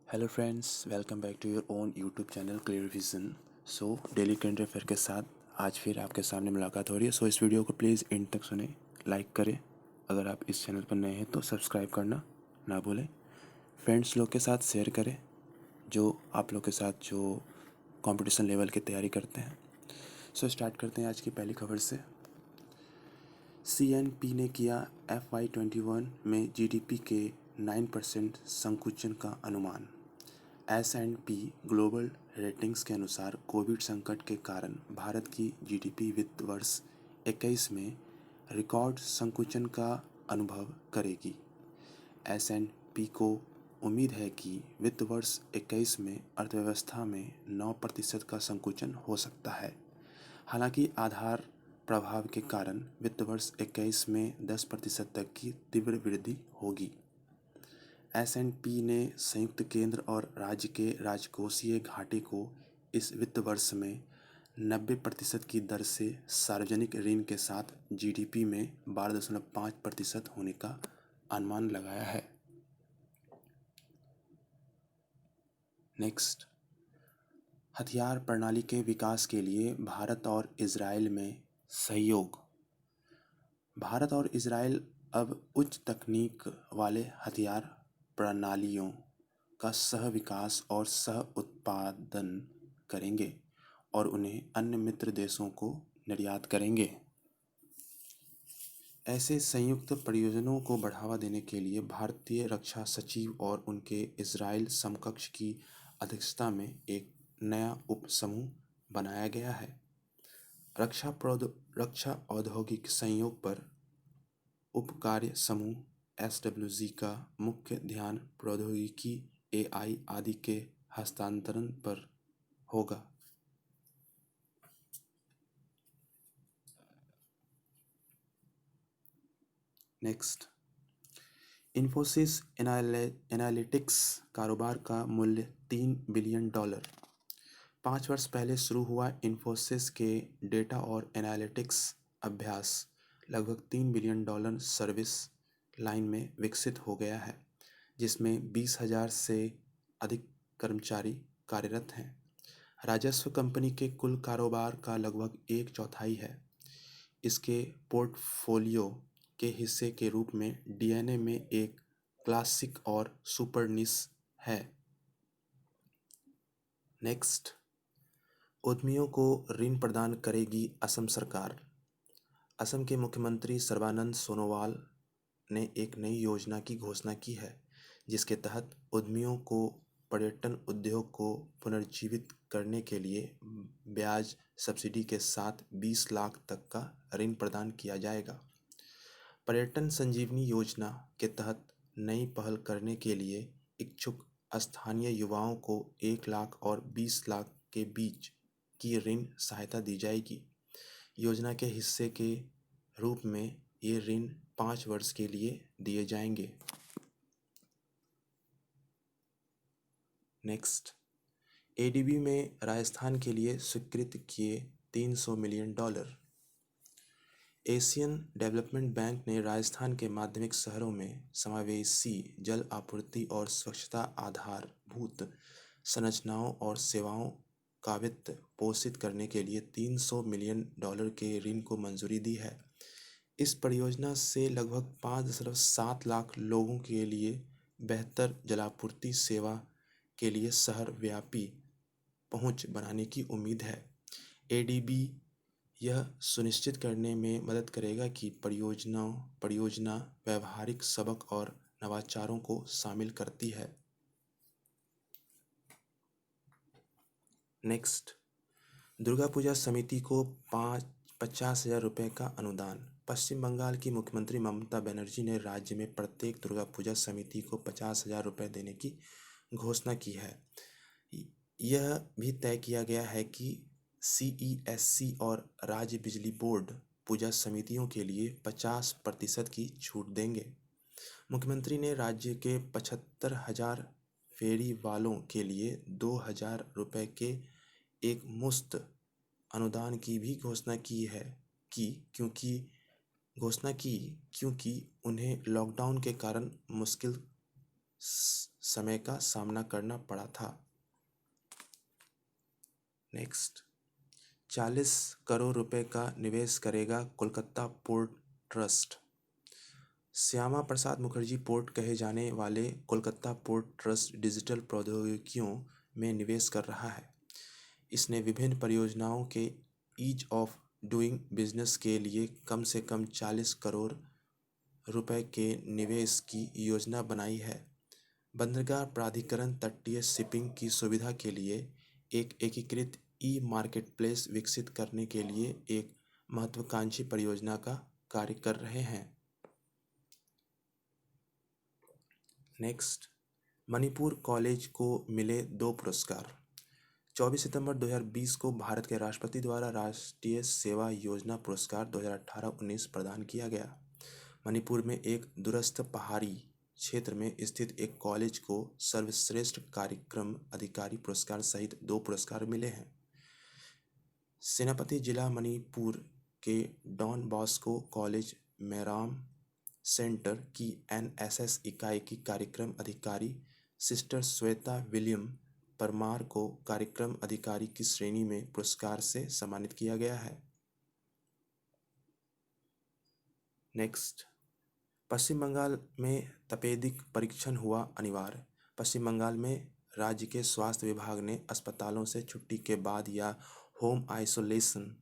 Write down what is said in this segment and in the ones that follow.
Hello friends, welcome back to your own YouTube channel Clear Vision. Daily current affair के साथ आज फिर आपके सामने मुलाकात हो रही है। इस वीडियो को प्लीज़ एंड तक सुने, लाइक करें। अगर आप इस चैनल पर नए हैं तो सब्सक्राइब करना ना भूलें। फ्रेंड्स लोग के साथ शेयर करें जो आप लोग के साथ जो कंपटीशन लेवल की तैयारी करते हैं। स्टार्ट करते हैं आज की पहली खबर से। CNP ने किया FY21 में GDP के 9% संकुचन का अनुमान। S&P ग्लोबल रेटिंग्स के अनुसार कोविड संकट के कारण भारत की GDP वित्त वर्ष 21 में रिकॉर्ड संकुचन का अनुभव करेगी। S&P को उम्मीद है कि वित्त वर्ष 21 में अर्थव्यवस्था में 9% का संकुचन हो सकता है। हालांकि आधार प्रभाव के कारण वित्त वर्ष 21 में 10% तक की तीव्र वृद्धि होगी। S&P ने संयुक्त केंद्र और राज्य के राजकोषीय घाटे को इस वित्त वर्ष में 90% की दर से सार्वजनिक ऋण के साथ GDP में 12.5% होने का अनुमान लगाया है। नेक्स्ट, हथियार प्रणाली के विकास के लिए भारत और इजराइल में सहयोग। भारत और इजराइल अब उच्च तकनीक वाले हथियार प्रणालियों का सह विकास और सह उत्पादन करेंगे और उन्हें अन्य मित्र देशों को निर्यात करेंगे। ऐसे संयुक्त परियोजनाओं को बढ़ावा देने के लिए भारतीय रक्षा सचिव और उनके इजराइल समकक्ष की अध्यक्षता में एक नया उप समूह बनाया गया है। रक्षा औद्योगिक सहयोग पर उप कार्य समूह SWG का मुख्य ध्यान प्रौद्योगिकी, AI आदि के हस्तांतरण पर होगा। नेक्स्ट, इन्फोसिस एनालिटिक्स कारोबार का मूल्य $3 बिलियन। 5 वर्ष पहले शुरू हुआ इन्फोसिस के डेटा और एनालिटिक्स अभ्यास लगभग $3 बिलियन सर्विस लाइन में विकसित हो गया है, जिसमें 20,000 से अधिक कर्मचारी कार्यरत हैं। राजस्व कंपनी के कुल कारोबार का लगभग 1/4 है। इसके पोर्टफोलियो के हिस्से के रूप में DNA में एक क्लासिक और सुपर निश है। नेक्स्ट, उद्यमियों को ऋण प्रदान करेगी असम सरकार। असम के मुख्यमंत्री सर्बानंद सोनोवाल ने एक नई योजना की घोषणा की है, जिसके तहत उद्यमियों को पर्यटन उद्योग को पुनर्जीवित करने के लिए ब्याज सब्सिडी के साथ 20 लाख तक का ऋण प्रदान किया जाएगा। पर्यटन संजीवनी योजना के तहत नई पहल करने के लिए इच्छुक स्थानीय युवाओं को 1 लाख और 20 लाख के बीच की ऋण सहायता दी जाएगी। योजना के हिस्से के रूप में ये ऋण 5 वर्ष के लिए दिए जाएंगे। नेक्स्ट, ADB में राजस्थान के लिए स्वीकृत किए $300 मिलियन। एशियन डेवलपमेंट बैंक ने राजस्थान के माध्यमिक शहरों में समावेशी जल आपूर्ति और स्वच्छता आधारभूत संरचनाओं और सेवाओं का वित्त पोषित करने के लिए $300 मिलियन के ऋण को मंजूरी दी है। इस परियोजना से लगभग 5.7 लाख लोगों के लिए बेहतर जलापूर्ति सेवा के लिए शहर व्यापी पहुंच बनाने की उम्मीद है। ADB यह सुनिश्चित करने में मदद करेगा कि परियोजना व्यावहारिक सबक और नवाचारों को शामिल करती है। नेक्स्ट, दुर्गा पूजा समिति को 50,000 रुपये का अनुदान। पश्चिम बंगाल की मुख्यमंत्री ममता बनर्जी ने राज्य में प्रत्येक दुर्गा पूजा समिति को 50,000 रुपये देने की घोषणा की है। यह भी तय किया गया है कि CESC और राज्य बिजली बोर्ड पूजा समितियों के लिए 50% की छूट देंगे। मुख्यमंत्री ने राज्य के 75,000 फेरी वालों के लिए 2,000 रुपये के एक मुश्त अनुदान की भी घोषणा की क्योंकि उन्हें लॉकडाउन के कारण मुश्किल समय का सामना करना पड़ा था। नेक्स्ट, 40 करोड़ रुपए का निवेश करेगा Kolkata port trust. Shyama Prasad Mukherjee port कहे जाने वाले कोलकाता पोर्ट ट्रस्ट डिजिटल प्रौद्योगिकियों में निवेश कर रहा है। इसने विभिन्न परियोजनाओं के ईज ऑफ डूइंग बिजनेस के लिए कम से कम 40 करोड़ रुपए के निवेश की योजना बनाई है। बंदरगाह प्राधिकरण तटीय शिपिंग की सुविधा के लिए एक एकीकृत ई मार्केटप्लेस विकसित करने के लिए एक महत्वाकांक्षी परियोजना का कार्य कर रहे हैं। नेक्स्ट, मणिपुर कॉलेज को मिले 2 पुरस्कार। 24 सितंबर 2020 को भारत के राष्ट्रपति द्वारा राष्ट्रीय सेवा योजना पुरस्कार 2018-19 प्रदान किया गया। मणिपुर में एक दूरस्थ पहाड़ी क्षेत्र में स्थित एक कॉलेज को सर्वश्रेष्ठ कार्यक्रम अधिकारी पुरस्कार सहित 2 पुरस्कार मिले हैं। सेनापति जिला मणिपुर के डॉन बॉस्को कॉलेज मेराम सेंटर की एनएसएस इकाई की कार्यक्रम अधिकारी सिस्टर श्वेता विलियम परमार को कार्यक्रम अधिकारी की श्रेणी में पुरस्कार से सम्मानित किया गया है। नेक्स्ट, पश्चिम बंगाल में तपेदिक परीक्षण हुआ अनिवार्य। पश्चिम बंगाल में राज्य के स्वास्थ्य विभाग ने अस्पतालों से छुट्टी के बाद या होम आइसोलेशन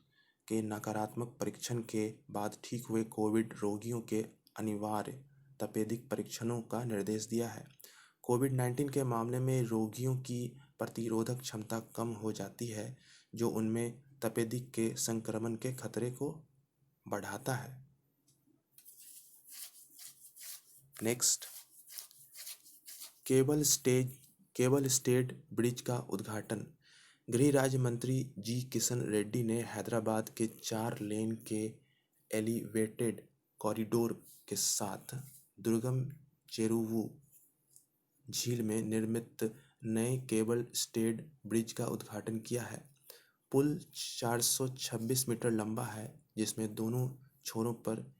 के नकारात्मक परीक्षण के बाद ठीक हुए कोविड रोगियों के अनिवार्य तपेदिक परीक्षणों का निर्देश दिया है। कोविड-19 के मामले में रोगियों की प्रतिरोधक क्षमता कम हो जाती है, जो उनमें तपेदिक के संक्रमण के खतरे को बढ़ाता है। नेक्स्ट, केबल स्टेट ब्रिज का उद्घाटन। गृह राज्य मंत्री जी किशन रेड्डी ने हैदराबाद के 4 लेन के एलिवेटेड कॉरिडोर के साथ दुर्गम चेरुवु झील में निर्मित नए केबल स्टेड ब्रिज का उद्घाटन किया है। पुल 426 मीटर लंबा है, जिसमें दोनों छोरों पर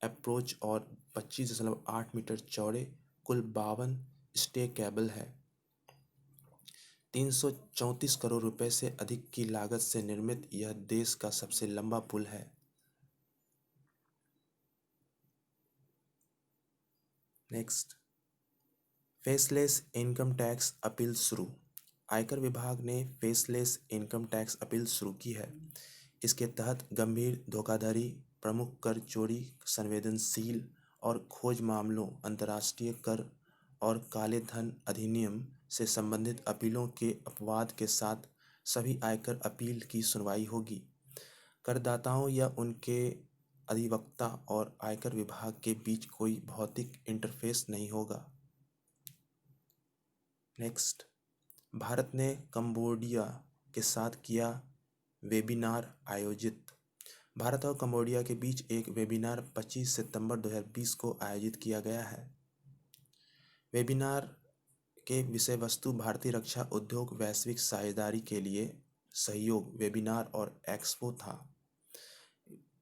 अप्रोच और 25.8 मीटर चौड़े कुल 52 स्टे केबल है। 334 करोड़ रुपए से अधिक की लागत से निर्मित यह देश का सबसे लंबा पुल है। Next, faceless income tax appeal शुरू। आयकर विभाग ने फेसलेस इनकम टैक्स अपील शुरू की है। इसके तहत गंभीर धोखाधड़ी, प्रमुख कर चोरी, संवेदनशील और खोज मामलों, अंतर्राष्ट्रीय कर और काले धन अधिनियम से संबंधित अपीलों के अपवाद के साथ सभी आयकर अपील की सुनवाई होगी। करदाताओं या उनके अधिवक्ता और आयकर विभाग के बीच कोई भौतिक इंटरफेस नहीं होगा। नेक्स्ट, भारत ने कंबोडिया के साथ किया वेबिनार आयोजित। भारत और कंबोडिया के बीच एक वेबिनार 25 सितंबर 2020 को आयोजित किया गया है। वेबिनार के विषय वस्तु भारतीय रक्षा उद्योग वैश्विक साझेदारी के लिए सहयोग वेबिनार और एक्सपो था।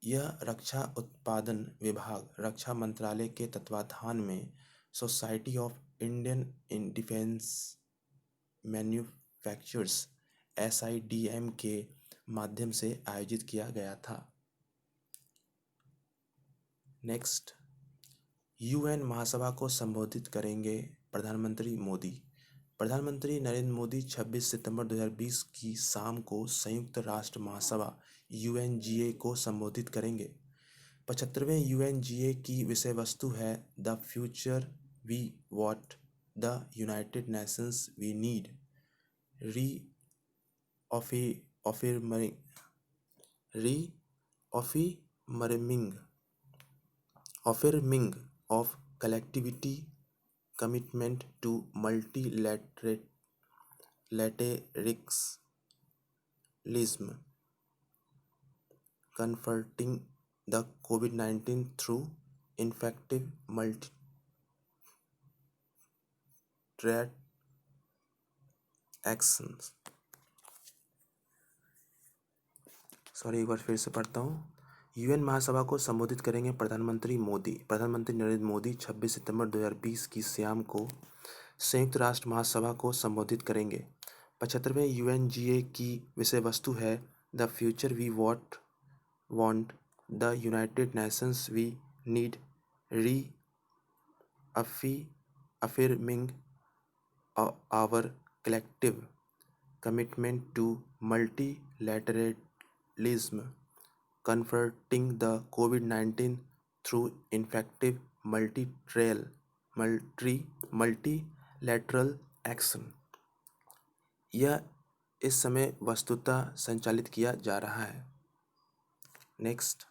यह रक्षा उत्पादन विभाग, रक्षा मंत्रालय के तत्वाधान में society of Indian defence manufacturers SIDM के माध्यम से आयोजित किया गया था। नेक्स्ट, UN महासभा को संबोधित करेंगे प्रधानमंत्री मोदी। प्रधानमंत्री नरेंद्र मोदी 26 सितंबर 2020 की शाम को संयुक्त राष्ट्र महासभा UNGA को संबोधित करेंगे। 75वें UNGA की विषय वस्तु है the future we want the United Nations we need, affirming of collectivity commitment to multilateralism, confronting the COVID-19 through effective multilateral actions। एक बार फिर से पढ़ता हूँ। UN महासभा को संबोधित करेंगे प्रधानमंत्री मोदी। प्रधानमंत्री नरेंद्र मोदी 26 सितंबर 2020 की शाम को संयुक्त राष्ट्र महासभा को संबोधित करेंगे। 75वें UNGA की विषय वस्तु है the future we want the United Nations we need re affirming our collective commitment to multilateralism, confronting the COVID-19 through effective multilateral action। यह इस समय वस्तुतः संचालित किया जा रहा है। Next,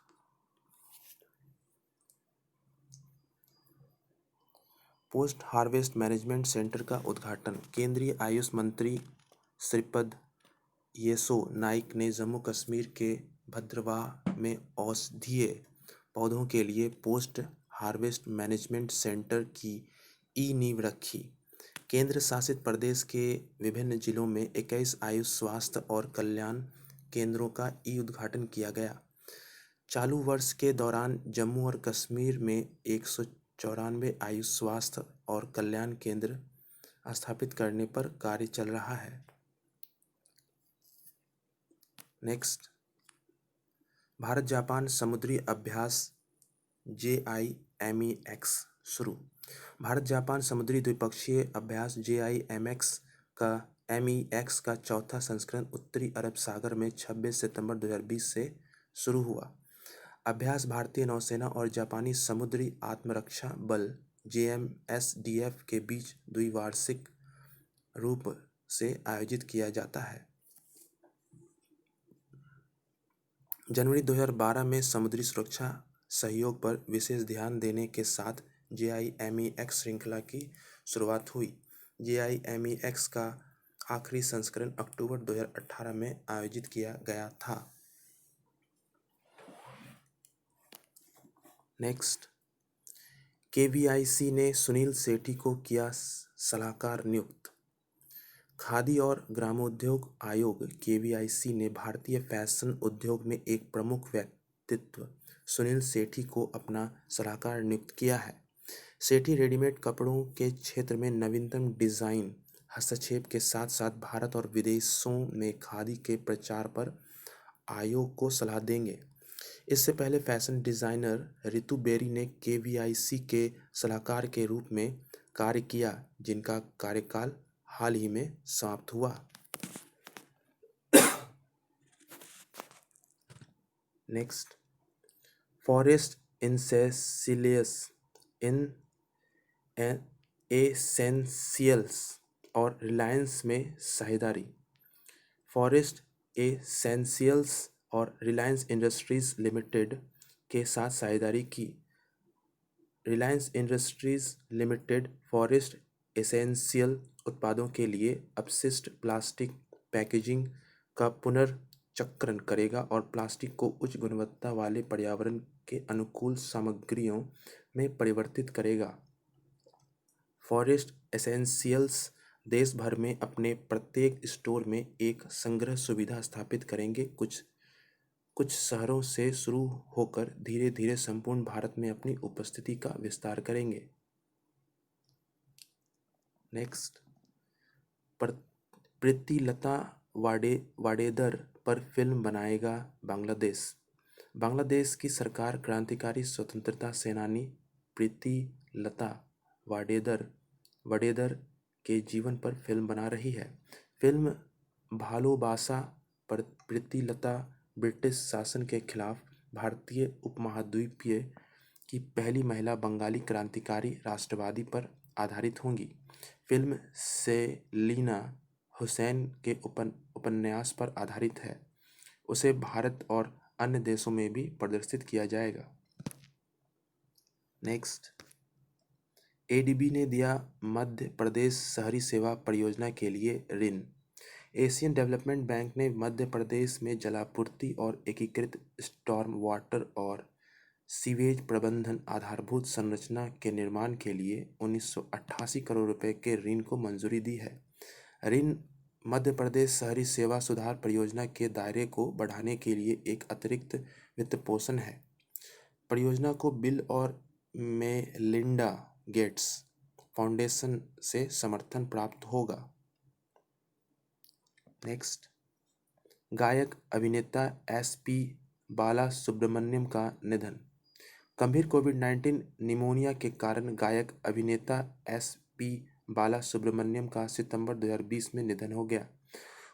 post harvest management centre का उद्घाटन। केंद्रीय आयुष मंत्री श्रीपद येसो नाइक ने जम्मू कश्मीर के भद्रवाह में औषधीय पौधों के लिए पोस्ट हार्वेस्ट मैनेजमेंट सेंटर की नींव रखी। केंद्र शासित प्रदेश के विभिन्न जिलों में 21 आयुष स्वास्थ्य और कल्याण केंद्रों का उद्घाटन किया गया। चालू वर्ष के दौरान जम्मू और कश्मीर में 194 आयुष स्वास्थ्य और कल्याण केंद्र स्थापित करने पर कार्य चल रहा है। नेक्स्ट, भारत जापान समुद्री अभ्यास JIMEX शुरू। भारत जापान समुद्री द्विपक्षीय अभ्यास JIMEX का चौथा संस्करण उत्तरी अरब सागर में 26 सितंबर 2020 से शुरू हुआ। अभ्यास भारतीय नौसेना और जापानी समुद्री आत्मरक्षा बल JMSDF के बीच द्विवार्षिक रूप से आयोजित किया जाता है। जनवरी 2012 में समुद्री सुरक्षा सहयोग पर विशेष ध्यान देने के साथ JIMEX श्रृंखला की शुरुआत हुई। JIMEX का आखिरी संस्करण अक्टूबर 2018 में आयोजित किया गया था। नेक्स्ट, KVIC ने सुनील सेठी को किया सलाहकार नियुक्त। खादी और ग्रामोद्योग आयोग KVIC ने भारतीय फैशन उद्योग में एक प्रमुख व्यक्तित्व सुनील सेठी को अपना सलाहकार नियुक्त किया है। सेठी रेडीमेड कपड़ों के क्षेत्र में नवीनतम डिजाइन हस्तक्षेप के साथ साथ भारत और विदेशों में खादी के प्रचार पर आयोग को सलाह देंगे। इससे पहले फैशन डिजाइनर रितु बेरी ने KVIC के सलाहकार के रूप में कार्य किया, जिनका कार्यकाल हाल ही में समाप्त हुआ। नेक्स्ट, फॉरेस्ट एसेंशियल्स और रिलायंस में साझेदारी। फॉरेस्ट एसेंशियल्स और रिलायंस इंडस्ट्रीज लिमिटेड के साथ साझेदारी की। Reliance industries limited forest essential उत्पादों के लिए अपशिष्ट प्लास्टिक पैकेजिंग का पुनर्चक्रण करेगा और प्लास्टिक को उच्च गुणवत्ता वाले पर्यावरण के अनुकूल सामग्रियों में परिवर्तित करेगा। फॉरेस्ट एसेंशियल्स देश भर में अपने प्रत्येक स्टोर में एक संग्रह सुविधा स्थापित करेंगे। कुछ शहरों से शुरू होकर धीरे धीरे संपूर्ण भारत में अपनी उपस्थिति का विस्तार करेंगे। नेक्स्ट, प्रीतिलता वाडेदर पर फिल्म बनाएगा बांग्लादेश। बांग्लादेश की सरकार क्रांतिकारी स्वतंत्रता सेनानी प्रीतिलता वाडेदर के जीवन पर फिल्म बना रही है। फिल्म भालोबासा पर प्रीतिलता ब्रिटिश शासन के खिलाफ भारतीय उपमहाद्वीपीय की पहली महिला बंगाली क्रांतिकारी राष्ट्रवादी पर आधारित होंगी। फिल्म सेलिना हुसैन के उपन्यास पर आधारित है। उसे भारत और अन्य देशों में भी प्रदर्शित किया जाएगा। नेक्स्ट, ADB ने दिया मध्य प्रदेश शहरी सेवा परियोजना के लिए ऋण। एशियन डेवलपमेंट बैंक ने मध्य प्रदेश में जलापूर्ति और एकीकृत स्टॉर्म वाटर और सीवेज प्रबंधन आधारभूत संरचना के निर्माण के लिए 1988 करोड़ रुपए के ऋण को मंजूरी दी है। ऋण मध्य प्रदेश शहरी सेवा सुधार परियोजना के दायरे को बढ़ाने के लिए एक अतिरिक्त वित्तपोषण है। परियोजना को बिल और मेलिंडा गेट्स फाउंडेशन से समर्थन प्राप्त होगा। नेक्स्ट, गायक अभिनेता एस.पी. बाला सुब्रमण्यम का निधन। गंभीर कोविड-19 निमोनिया के कारण गायक अभिनेता एस.पी. बाला सुब्रमण्यम का सितंबर 2020 में निधन हो गया।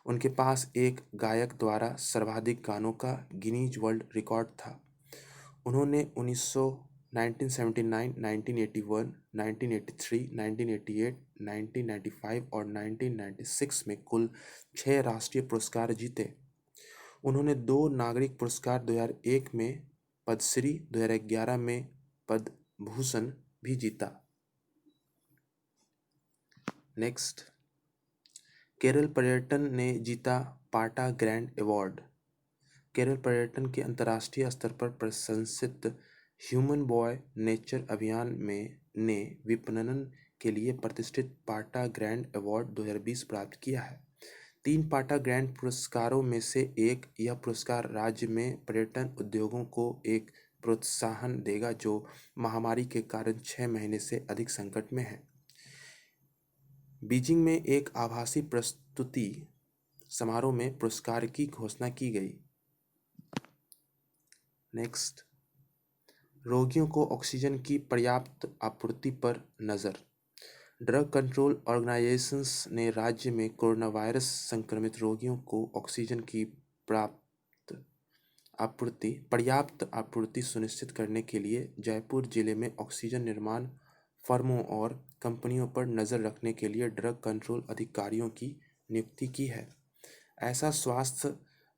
उनके पास एक गायक द्वारा सर्वाधिक गानों का गिनीज वर्ल्ड रिकॉर्ड था। उन्होंने 1979, 1981, 1983, 1988, 1995 और 1996 में कुल 6 राष्ट्रीय पुरस्कार जीते। उन्होंने 2 नागरिक पुरस्कार 2001 में पद्मश्री, 2011 में पद्म भूषण भी जीता। नेक्स्ट, केरल पर्यटन ने जीता पाटा ग्रैंड अवार्ड। केरल पर्यटन के अंतर्राष्ट्रीय स्तर पर प्रशंसित ह्यूमन बॉय नेचर अभियान ने विपणन के लिए प्रतिष्ठित पाटा ग्रैंड अवार्ड 2020 प्राप्त किया है। 3 पाटा ग्रैंड पुरस्कारों में से एक यह पुरस्कार राज्य में पर्यटन उद्योगों को एक प्रोत्साहन देगा जो महामारी के कारण 6 महीने से अधिक संकट में है। बीजिंग में एक आभासी प्रस्तुति समारोह में पुरस्कार की घोषणा की गई। नेक्स्ट, रोगियों को ऑक्सीजन की पर्याप्त आपूर्ति पर नज़र। ड्रग कंट्रोल ऑर्गेनाइजेशंस ने राज्य में कोरोना वायरस संक्रमित रोगियों को ऑक्सीजन की पर्याप्त आपूर्ति सुनिश्चित करने के लिए जयपुर जिले में ऑक्सीजन निर्माण फर्मों और कंपनियों पर नज़र रखने के लिए ड्रग कंट्रोल अधिकारियों की नियुक्ति की है। ऐसा स्वास्थ्य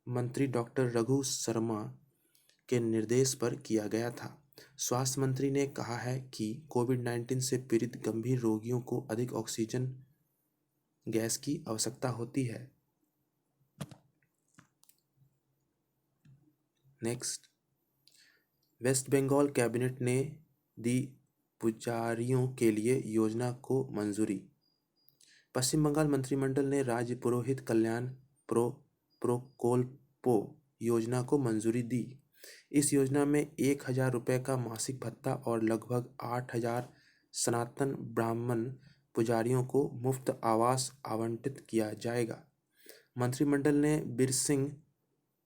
मंत्री डॉक्टर रघु शर्मा के निर्देश पर किया गया था। स्वास्थ्य मंत्री ने कहा है कि कोविड-19 से पीड़ित गंभीर रोगियों को अधिक ऑक्सीजन गैस की आवश्यकता होती है। नेक्स्ट, वेस्ट बंगाल कैबिनेट ने दी पुजारियों के लिए योजना को मंजूरी। पश्चिम बंगाल मंत्रिमंडल ने राज्य पुरोहित कल्याण प्रोकोल्पो योजना को मंजूरी दी। इस योजना में 1,000 रुपये का मासिक भत्ता और लगभग 8,000 सनातन ब्राह्मण पुजारियों को मुफ्त आवास आवंटित किया जाएगा। मंत्रिमंडल ने बिरसिंह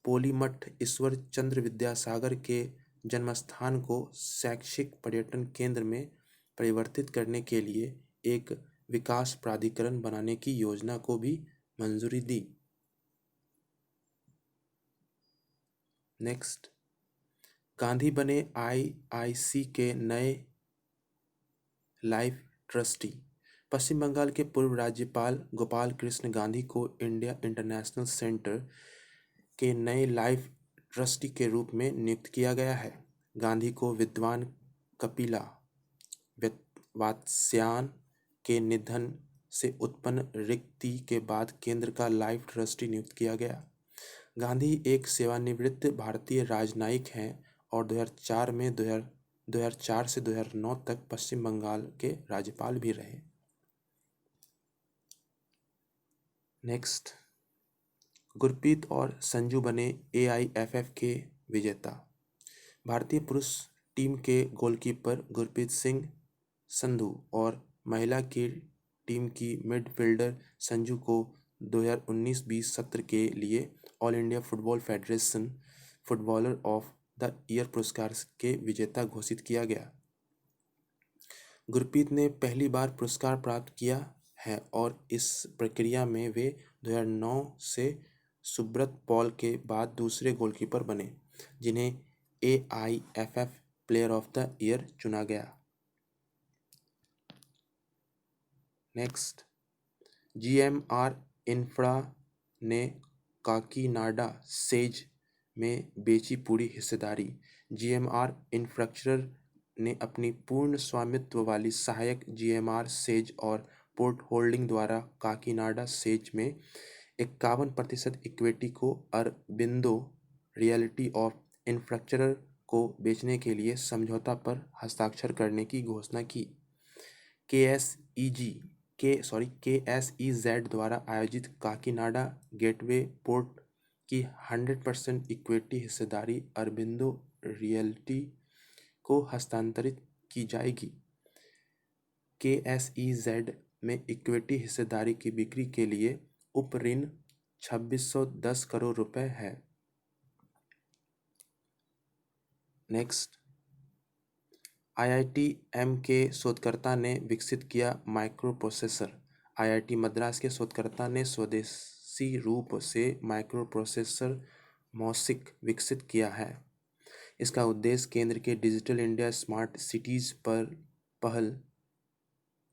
पोलीमठ ईश्वर चंद्र विद्यासागर के जन्मस्थान को शैक्षिक पर्यटन केंद्र में परिवर्तित करने के लिए एक विकास प्राधिकरण बनाने की योजना को भी मंजूरी दी। नेक्स्ट, गांधी बने आईआईसी के नए लाइफ ट्रस्टी। पश्चिम बंगाल के पूर्व राज्यपाल गोपाल कृष्ण गांधी को इंडिया इंटरनेशनल सेंटर के नए लाइफ ट्रस्टी के रूप में नियुक्त किया गया है। गांधी को विद्वान कपिला वात्स्यायन के निधन से उत्पन्न रिक्ति के बाद केंद्र का लाइफ ट्रस्टी नियुक्त किया गया। गांधी एक सेवानिवृत्त भारतीय राजनयिक हैं और 2004 से 2009 तक पश्चिम बंगाल के राज्यपाल भी रहे। नेक्स्ट, गुरप्रीत और संजू बने एआईएफएफ के विजेता। भारतीय पुरुष टीम के गोलकीपर गुरप्रीत सिंह संधू और महिला की टीम की मिडफील्डर संजू को 2019-20 सत्र के लिए all India football federation footballer of the year पुरस्कार के विजेता घोषित किया गया। गुरप्रीत ने पहली बार पुरस्कार प्राप्त किया है और इस प्रक्रिया में वे 2009 से सुब्रत पॉल के बाद दूसरे गोलकीपर बने जिन्हें AIFF player of the year चुना गया। नेक्स्ट, जीएमआर इंफ्रा ने काकीनाडा सेज में बेची पूरी हिस्सेदारी। जीएमआर इंफ्रास्ट्रक्चर ने अपनी पूर्ण स्वामित्व वाली सहायक जीएमआर सेज और पोर्ट होल्डिंग द्वारा काकीनाडा सेज में 51% इक्विटी को अरबिंदो रियल्टी और इंफ्रास्ट्रक्चर को बेचने के लिए समझौता पर हस्ताक्षर करने की घोषणा की। केएसईजेड द्वारा आयोजित काकीनाडा गेटवे पोर्ट की 100% इक्विटी हिस्सेदारी अरबिंदो रियल्टी को हस्तांतरित की जाएगी। KSEZ में इक्विटी हिस्सेदारी की बिक्री के लिए उप ऋण 2610 करोड़ रुपए है। नेक्स्ट, IITM के शोधकर्ता ने विकसित किया माइक्रो प्रोसेसर। IIT मद्रास के शोधकर्ता ने स्वदेशी रूप से माइक्रो प्रोसेसर मॉसिक विकसित किया है। इसका उद्देश्य केंद्र के डिजिटल इंडिया स्मार्ट सिटीज पर पहल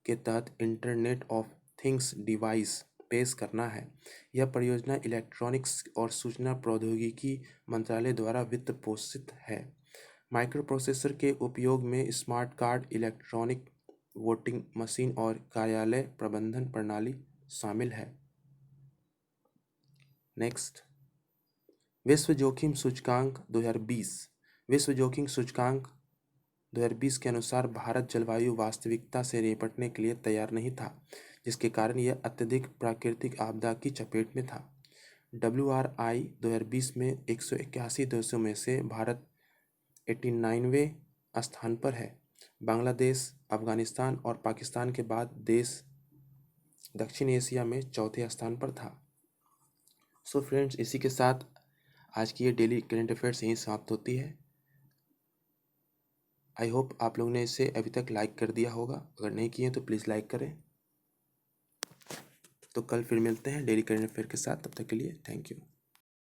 के तहत इंटरनेट ऑफ थिंग्स डिवाइस पेश करना है। यह परियोजना इलेक्ट्रॉनिक्स और सूचना प्रौद्योगिकी मंत्रालय द्वारा वित्त पोषित है। माइक्रो प्रोसेसर के उपयोग में smart card, electronic voting machine और कार्यालय प्रबंधन प्रणाली शामिल है। नेक्स्ट, विश्व जोखिम सूचकांक 2020। विश्व जोखिम सूचकांक 2020 के अनुसार भारत जलवायु वास्तविकता से निपटने के लिए तैयार नहीं था, जिसके कारण यह अत्यधिक प्राकृतिक आपदा की चपेट में था। WRI 2020 में 181 देशों में से भारत 89वें स्थान पर है। बांग्लादेश, अफगानिस्तान और पाकिस्तान के बाद देश दक्षिण एशिया में चौथे स्थान पर था। सो फ्रेंड्स, इसी के साथ आज की ये डेली करंट अफेयर्स यहीं समाप्त होती है। आई होप आप लोगों ने इसे अभी तक लाइक कर दिया होगा। अगर नहीं किए तो प्लीज़ लाइक करें। तो कल फिर मिलते हैं डेली करंट अफेयर के साथ। तब तक के लिए थैंक यू।